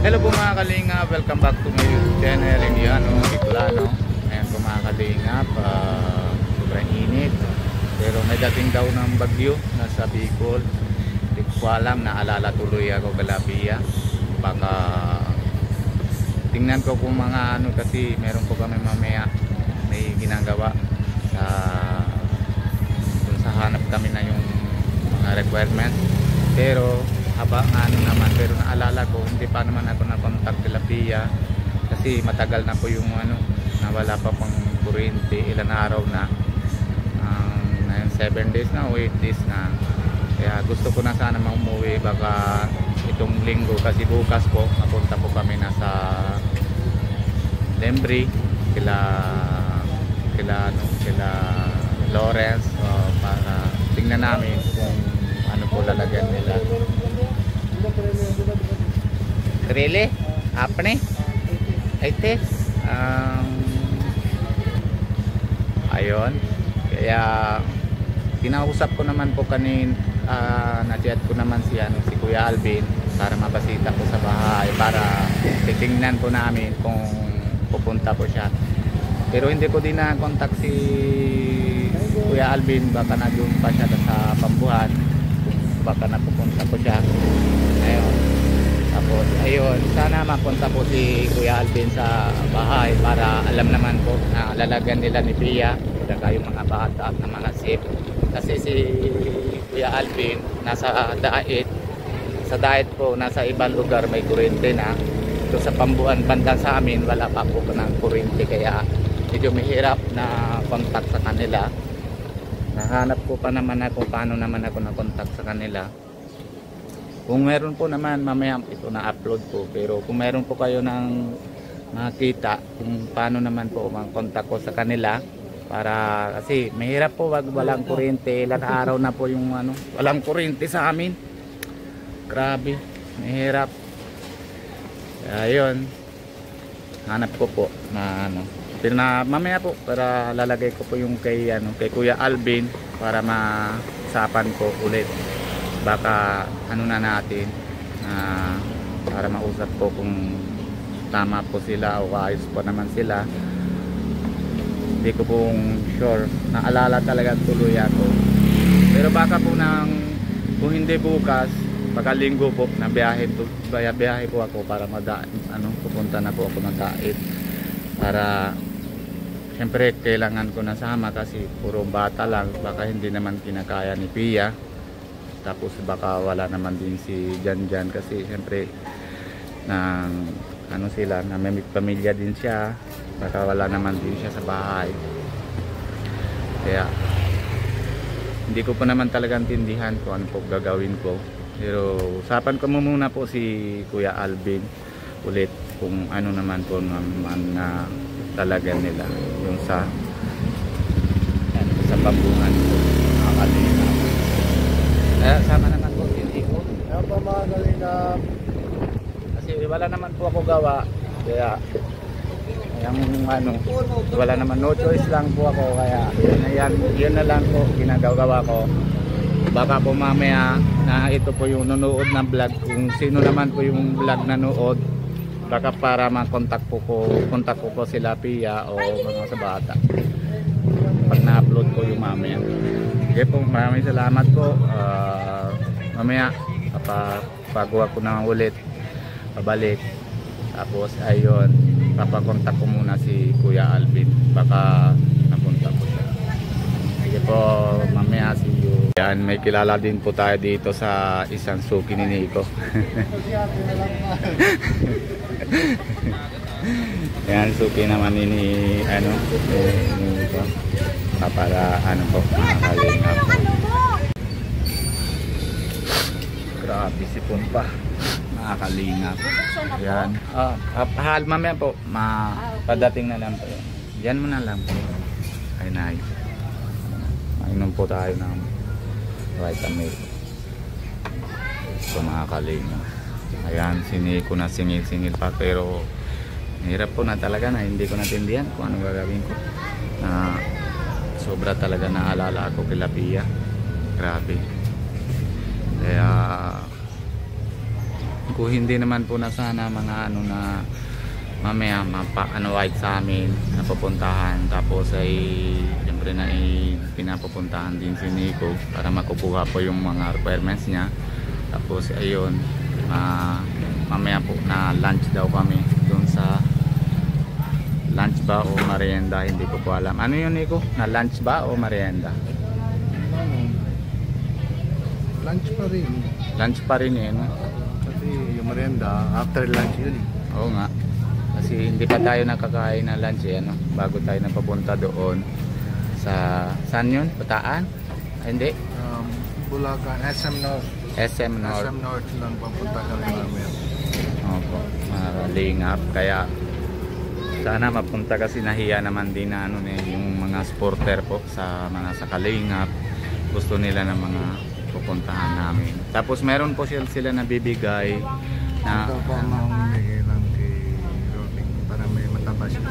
Hello po mga kalingap, welcome back to my YouTube channel, Indiano, Bicolano. Ayan po mga kalingap, sobrang init. Pero may dating daw ng bagyo nasa Bicol. Hindi ko alam, naalala tuloy ako Galapia. Baka tingnan ko kung mga ano, kasi meron po kami mamaya may ginagawa sa hanap kami na yung mga requirement. Pero haba nga ano naman, pero naalala ko hindi pa naman ako na-contact Galapia kasi matagal na po yung ano, nawala pa pang kuryente, ilan araw na, 7 days na o 8 days na. Kaya gusto ko na sana umuwi baka itong linggo, kasi bukas po mapunta po kami na sa Lembri kila Lawrence, para tingnan namin kung ano po lalagyan nila. Really? Apne? Ite? Ayun. Kaya kinausap ko naman po na-chat ko naman si Kuya Alvin para mabasita ko sa bahay, para titingnan po namin kung pupunta po siya. Pero hindi ko din na-contact si Kuya Alvin, baka na-doon pa siya sa Pambuhan, baka napupunta po siya. Ayun. Tapos ayun, sana mapunta po si Kuya Alvin sa bahay para alam naman po na lalagyan nila ni Pia saka yung mga bata at na mga sip. Kasi si Kuya Alvin nasa diet, sa diet po, nasa ibang lugar may kuryente na. Ito sa Pambuhan banda sa amin wala pa po ng kuryente, kaya medyo mahirap na contact sa kanila. Nahanap ko pa naman ako paano naman ako na contact sa kanila. Kung meron po naman mamaya ito na upload po, pero kung meron po kayo ng makita kung paano naman po mag-contact ko sa kanila, para kasi mahirap po wag walang kuryente. Ilang araw na po yung walang kuryente sa amin. Grabe, mahirap. Ayun, hanap ko po na pero na mamaya po para lalagay ko po yung kay Kuya Alvin para masapan ko ulit. Baka na natin para mausap ko kung tama po sila o ayos po naman sila. Hindi ko pong sure, naalala talaga tuloy ako. Pero baka po kung hindi bukas, baka linggo po na biyahe po ako para pupunta na po ako ng Daet, para siyempre kailangan ko nasama kasi puro bata lang, baka hindi naman kinakaya ni Pia. Tapos baka wala naman din si Jan kasi siyempre sila na may pamilya din siya, baka wala naman din siya sa bahay. Kaya hindi ko pa naman talagang tindihan kung ano po gagawin ko. Pero usapan ko muna po si Kuya Alvin ulit kung ano naman po naman na talaga nila yung sa Pambuhan po. Sama naman po hindi ko. Kaya pa mga kalingap, kasi wala naman po ako gawa. Kaya wala naman, no choice lang po ako. Kaya yun na lang po ginagawa ko. Baka po mamaya na ito po yung nanood ng vlog, kung sino naman po yung vlog nanood, baka para contact ko po sila Pia o mga sa bata pag na-upload ko yung mamaya. Okay po, maraming salamat po. Mamaya papagawa ko na ulit, pabalik. Tapos ayun, papakontak ko muna si Kuya Alvin, baka napunta po siya. Sige po, mamaya see you. Yan, may kilala din po tayo dito sa isang suki ni Nico. Yan, suki naman ni Nico. Para po, kalingap. Grabe sipon pa, nakakalingap. Yan, hal mamaya po, padating na lang po yan. Yan mo na lang po. Ay nay, mainom po tayo ng vitamin. So mga kalingap, ayan, Nico na singil pa, pero hirap po na talaga na hindi ko natindihan kung anong gagawin ko. Sobra talaga naalala ako kay Pia. Grabe. Kaya Kung hindi naman po na sana mga ano na mamaya white sa amin na pupuntahan, tapos ay siyempre na pinapupuntahan din si Nico para makukuha po yung mga requirements niya. Tapos ayun, mamaya po na lunch daw kami doon sa lunch ba o merienda, hindi ko po alam. Ano yun, Nico? Na lunch ba o merienda? Lunch pa rin. Lunch pa rin yun. Kasi yung merienda, after lunch yun. Oo nga. Kasi hindi pa tayo nakakain ng lunch ano, bago tayo napapunta doon sa saan yun? Bataan? Hindi. Bulacan, SM North. SM North. SM North lang papunta kami namin. Opo, malingap. Kaya sana mapunta kasi nahiya naman din na ano, yung mga supporter po sa mga sa Kalingap. Gusto nila ng mga pupuntahan namin. Tapos meron po sila nabibigay na Ito po ang mamimigay lang kay Roding para may mataba siya.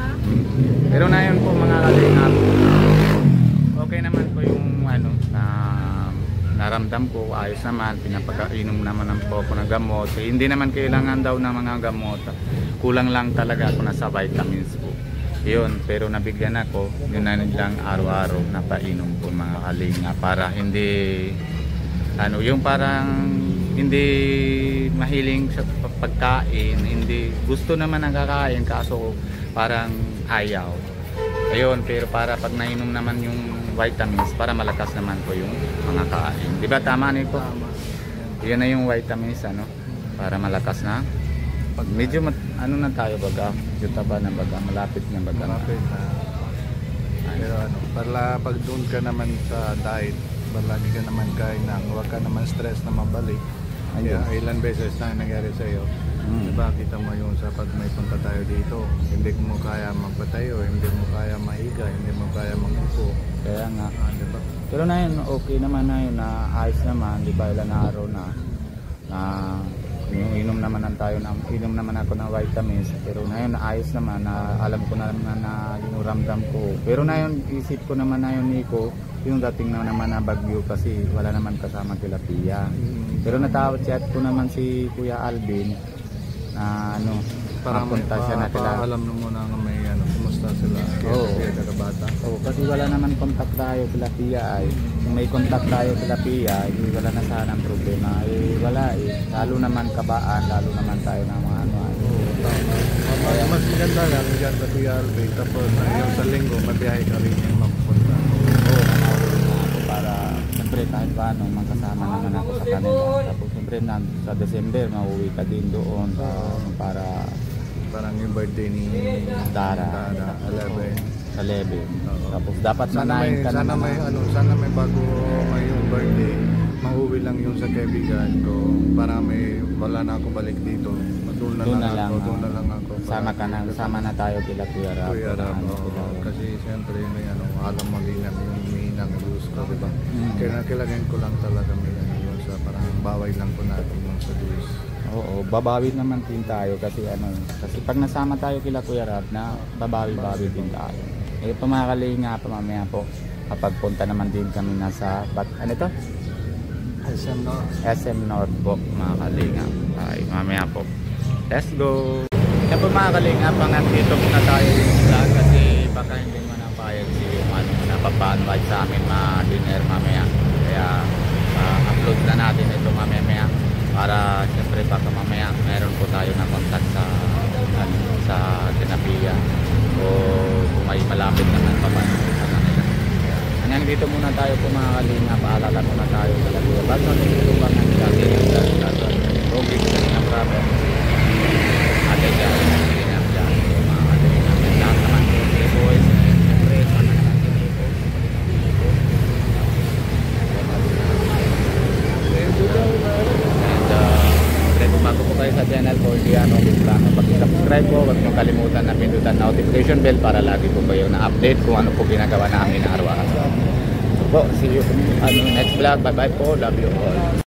Pero na yun po mga Kalingap, okay naman po yung ano na naramdam ko, ayos naman, pinapakainom naman ng po ako ng gamot. Hindi naman kailangan daw ng mga gamot, kulang lang talaga ako na sa vitamins po yun, pero nabigyan ako yun na nilang araw-araw na painom po mga Kalingap para hindi ano, yung parang hindi mahiling sa pagkain, hindi gusto naman ang kakain kaso parang ayaw. Ayun, pero para pag nainom naman yung vitamins para malakas naman po yung mga kain. Di ba tama nito? Tama. Yan na yung vitamins ano, para malakas na. Pag medyo ano na tayo baga, medyo taba na baga, malapit na baga. Malapit na. Pero ano, para pag doon ka naman sa diet, palagi ka naman kain na, huwag ka naman stress na mabalik. Kaya ilan beses na nangyari sa iyo. Diba, kita mo yung sa pag may punta tayo dito, hindi mo kaya magpatayo, hindi mo kaya mahiga, hindi mo kaya mag-upo. Kaya nga. Diba? Pero na yun, okay naman na yun, na ayos naman, di ba ilan araw na inom naman ako ng vitamins, pero na yun, ayos naman, na alam ko na naman na yung ramdam ko. Pero na yun, isip ko naman na yun, Nico, yung dating na naman na bagyo kasi wala naman kasama tilapia. Pero natawag chat ko naman si Kuya Alvin na ano, para punta siya na kila. alam mo muna nga may ano, kumusta sila. Oo. Kaya bata. Oo, kasi wala naman contact tayo kila Pia ay. Kung may contact tayo kila Pia, wala na sana ang problema. Wala eh. Lalo naman kabaan, lalo naman tayo ng mga ano. Mas maganda lang dyan sa Kuya Alvin, tapos yung sa linggo, mabiyahe ka rin yung mapupunta. Oo, nanawin na ako para siyempre kahit paano magkasama naman ako sa kanila. Tapos siyempre sa December, mauwi ka din doon para parang yung birthday ni Dara. 11. Sa 11. Oo. Tapos dapat manahin ka sana naman. may ano, sana may bago ngayong birthday, mauwi lang yung sa kaibigan ko para may wala na ako balik dito. Doon na lang ako. Sama na tayo kila Kuya Rap. Kuya Rap, kasi siyempre may ano, alam mo din namin yung mihinang news ko, diba? Kaya kailangan ko lang talaga may ano yun sa parang baway lang ko natin yung sa news. Oo, babawi naman din tayo kasi kasi pag nasama tayo kila Kuya Rap na babawi din tayo. Eh pumakali nga pa mamaya po kapag punta naman din kami nasa ano to? SM North. SM North po mga kalinga. Ay mamaya po. Let's go! Yan po mga kalinga, dito muna tayo vlog kasi baka hindi mo napayag si napapanwag sa amin ma-dinner mamaya. Kaya upload na natin ito mamaya para siyempre baka mamaya meron po tayo na contact sa Tinapia o kung may malapit naman pa sa kanila. Hanggang dito muna tayo po mga kalinga, paalala muna tayo sa Laguna. Bago nito ba nga nila okay, kasi na problem. Ada dyan, mga kalinga. Lahat naman po, boys, siyempre, sana naman po. Kung bago po kayo sa channel ko, pag-subscribe po, huwag niyong kalimutan na pindutan notification bell para lagi po kayo na-update kung ano po ginagawa namin araw-araw. So po, see you next vlog. Bye bye po. Love you all.